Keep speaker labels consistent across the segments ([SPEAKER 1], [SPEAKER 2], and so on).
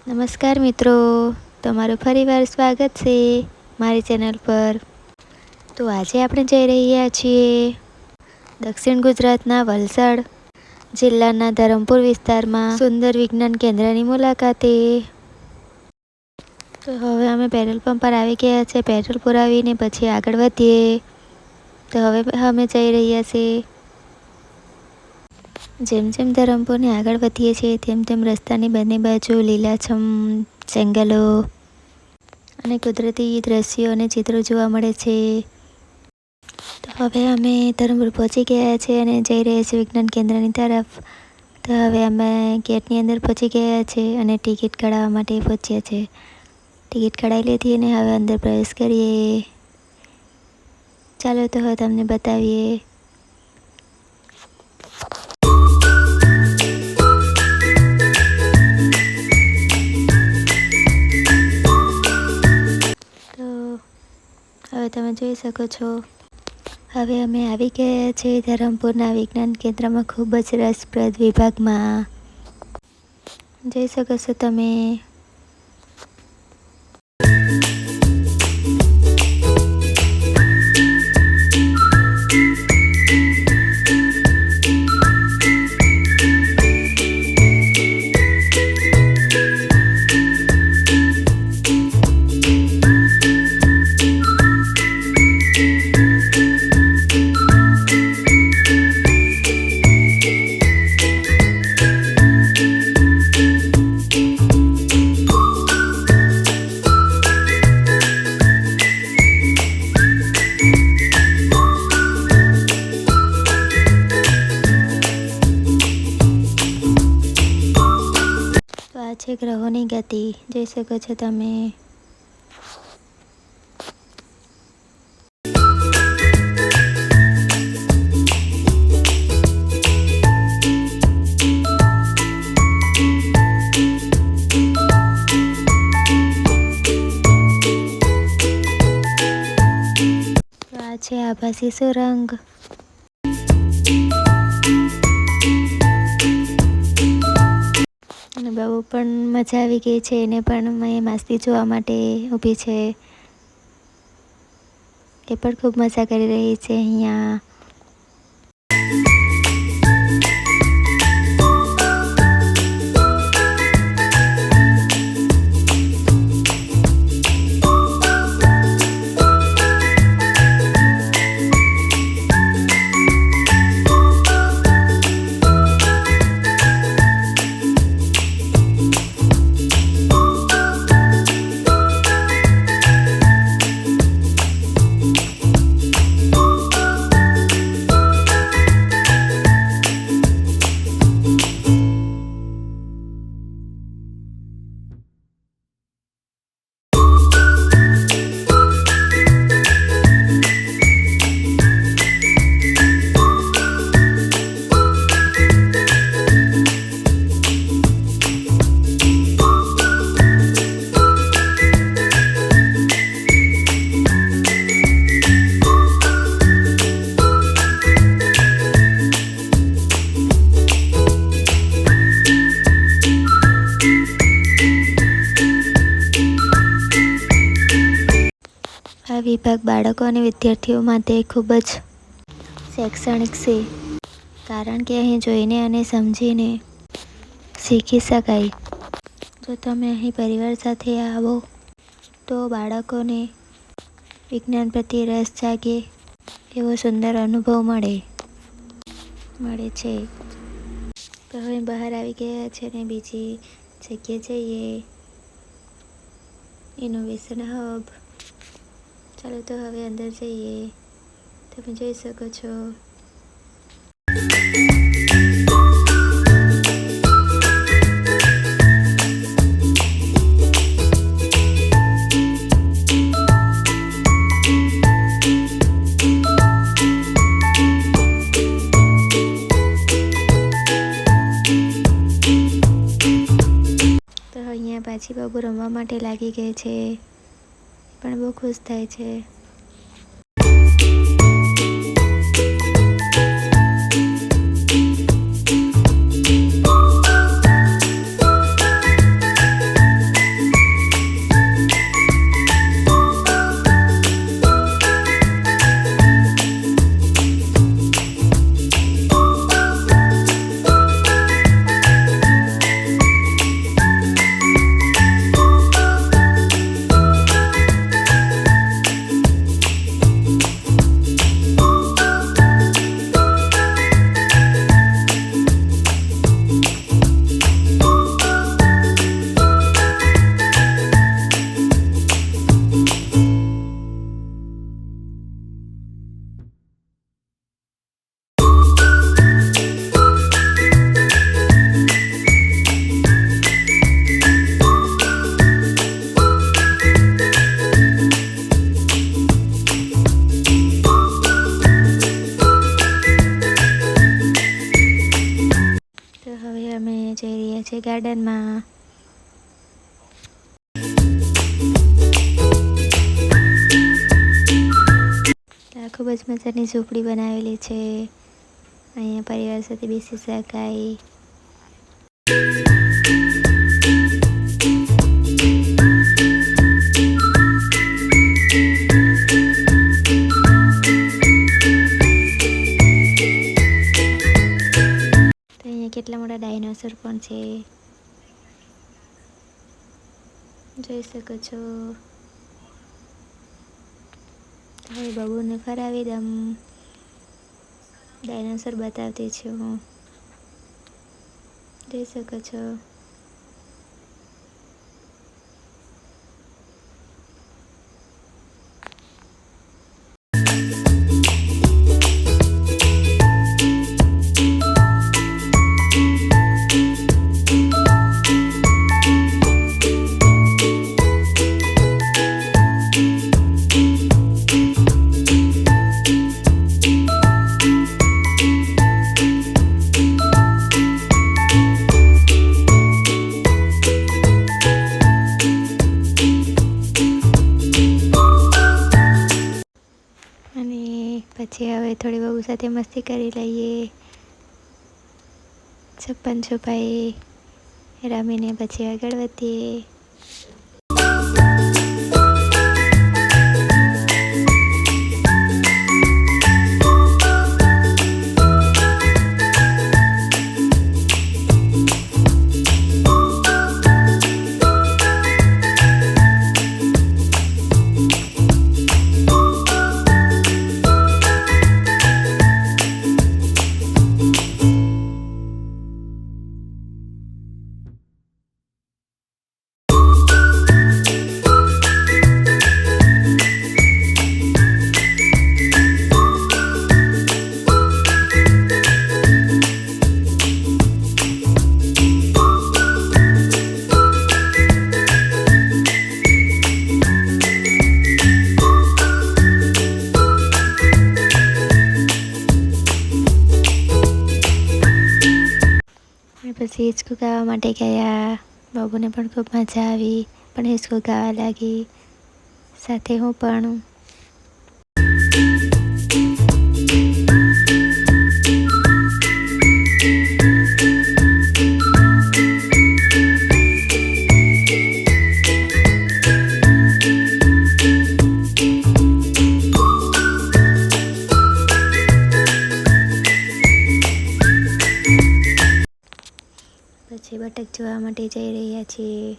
[SPEAKER 1] નમસ્કાર મિત્રો, તમારું ફરીવાર સ્વાગત છે મારી ચેનલ પર। તો આજે આપણે જઈ રહ્યા છીએ દક્ષિણ ગુજરાતના વલસાડ જિલ્લાના ધરમપુર વિસ્તારમાં સુંદર વિજ્ઞાન કેન્દ્રની મુલાકાતે। તો હવે અમે પેટ્રોલ પંપ પર આવી ગયા છે। પેટ્રોલ પુરાવીને પછી આગળ વધીએ। તો હવે અમે જઈ રહ્યા છીએ। જેમ જેમ ધરમપુરની આગળ વધીએ છીએ તેમ તેમ રસ્તાની બંને બાજુ લીલાછમ જંગલો અને કુદરતી દ્રશ્યો અને ચિત્રો જોવા મળે છે। તો હવે અમે ધરમપુર પહોંચી ગયા છે અને જઈ રહ્યા છીએ વિજ્ઞાન કેન્દ્રની તરફ। તો હવે અમે ગેટની અંદર પહોંચી ગયા છે અને ટિકિટ કઢાવવા માટે પહોંચ્યા છે। ટિકિટ કઢાવી લીધી અને હવે અંદર પ્રવેશ કરીએ। ચાલો તો હવે તમને બતાવીએ। હવે તમે જોઈ શકો છો, હવે અમે આવી ગયા છે ધરમપુરના વિજ્ઞાન કેન્દ્રમાં ખૂબ જ રસપ્રદ વિભાગમાં। જોઈ શકો છો તમે। છે ગ્રહોની ગતિ, જોઈ શકો છો તમે। આ છે આભાસી સુરંગ। અને બહુ પણ મજા આવી ગઈ છે, એને પણ મેં મસ્તી જોવા માટે ઊભી છે। એ પણ ખૂબ મજા કરી રહી છે અહીંયા। આ વિભાગ બાળકો અને વિદ્યાર્થીઓ માટે ખૂબ જ શૈક્ષણિક છે, કારણ કે અહીં જોઈને અને સમજીને શીખી શકાય। જો તમે અહીં પરિવાર સાથે આવો તો બાળકોને વિજ્ઞાન પ્રત્યે રસ જાગે એવો સુંદર અનુભવ મળે છે। તો હવે બહાર આવી ગયા છે ને બીજી જગ્યાએ જઈએ, ઇનોવેશન હબ। ચાલો તો હવે અંદર જઈએ। તમે જોઈ શકો છો। તો અહીંયા પાછી બાબુ રમવા માટે લાગી ગઈ છે, પણ બહુ ખુશ થાય છે। ગાર્ડનમાં. ખૂબ જ મજાની ઝૂંપડી બનાવેલી છે. અહીંયા પરિવાર સાથે બેસી શકાય. કેટલા મોટા ડાયનોસર પણ છે, જોઈ શકો છો. હવે બબુને ફરાવી દમ. ડાયનોસર બતાવતી છું હું, જોઈ શકો છો. પછી હવે થોડી બહુ સાથે મસ્તી કરી લઈએ. છપ્પન છુપાઈ રમીને પછી આગળ વધીએ. પછી હિચકો ગાવા માટે ગયા. બાબુને પણ ખૂબ મજા આવી, પણ હિચકો ગાવા લાગી, સાથે હું પણ. પછી બતક જોવા માટે જઈ રહ્યા છીએ.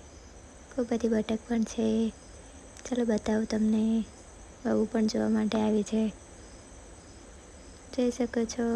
[SPEAKER 1] ખૂબ બધી બતક પણ છે. ચાલો બતાવું તમને. બહુ પણ જોવા માટે આવી છે, જોઈ શકો છો.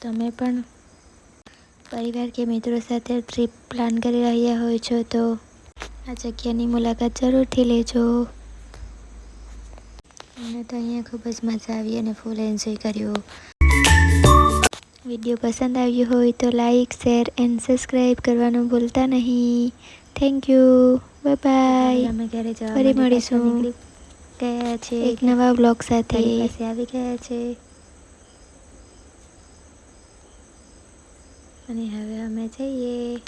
[SPEAKER 1] તમે પણ પરિવાર કે મિત્રો સાથે ટ્રીપ પ્લાન કરી રહ્યા હોય છો તો આ જગ્યાની મુલાકાત જરૂરથી લેજો. અમને તો અહીંયા ખૂબ જ મજા આવી અને ફૂલ એન્જોય કર્યો. વિડીયો પસંદ આવ્યો હોય તો લાઈક, શેર એન્ડ સબસ્ક્રાઈબ કરવાનું ભૂલતા નહીં. Thank you. Bye bye. અમે ઘરે ફરી મળીશું. ગયા છે એક નવા બ્લોગ સાથે. પાસે આવી ગયા છે અને હવે અમે જઈએ.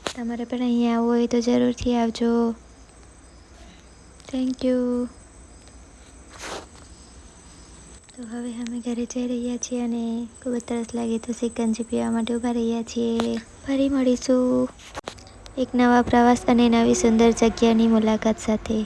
[SPEAKER 1] તમારે પણ અહીંયા આવવું હોય તો જરૂરથી આવજો. Thank you. તો હવે અમે ઘરે જઈ રહ્યા છીએ અને ખૂબ જ તરસ લાગી તો સિકંજી પીવા માટે ઊભા રહ્યા છીએ. ફરી મળીશું એક નવા પ્રવાસ અને નવી સુંદર જગ્યાની મુલાકાત સાથે.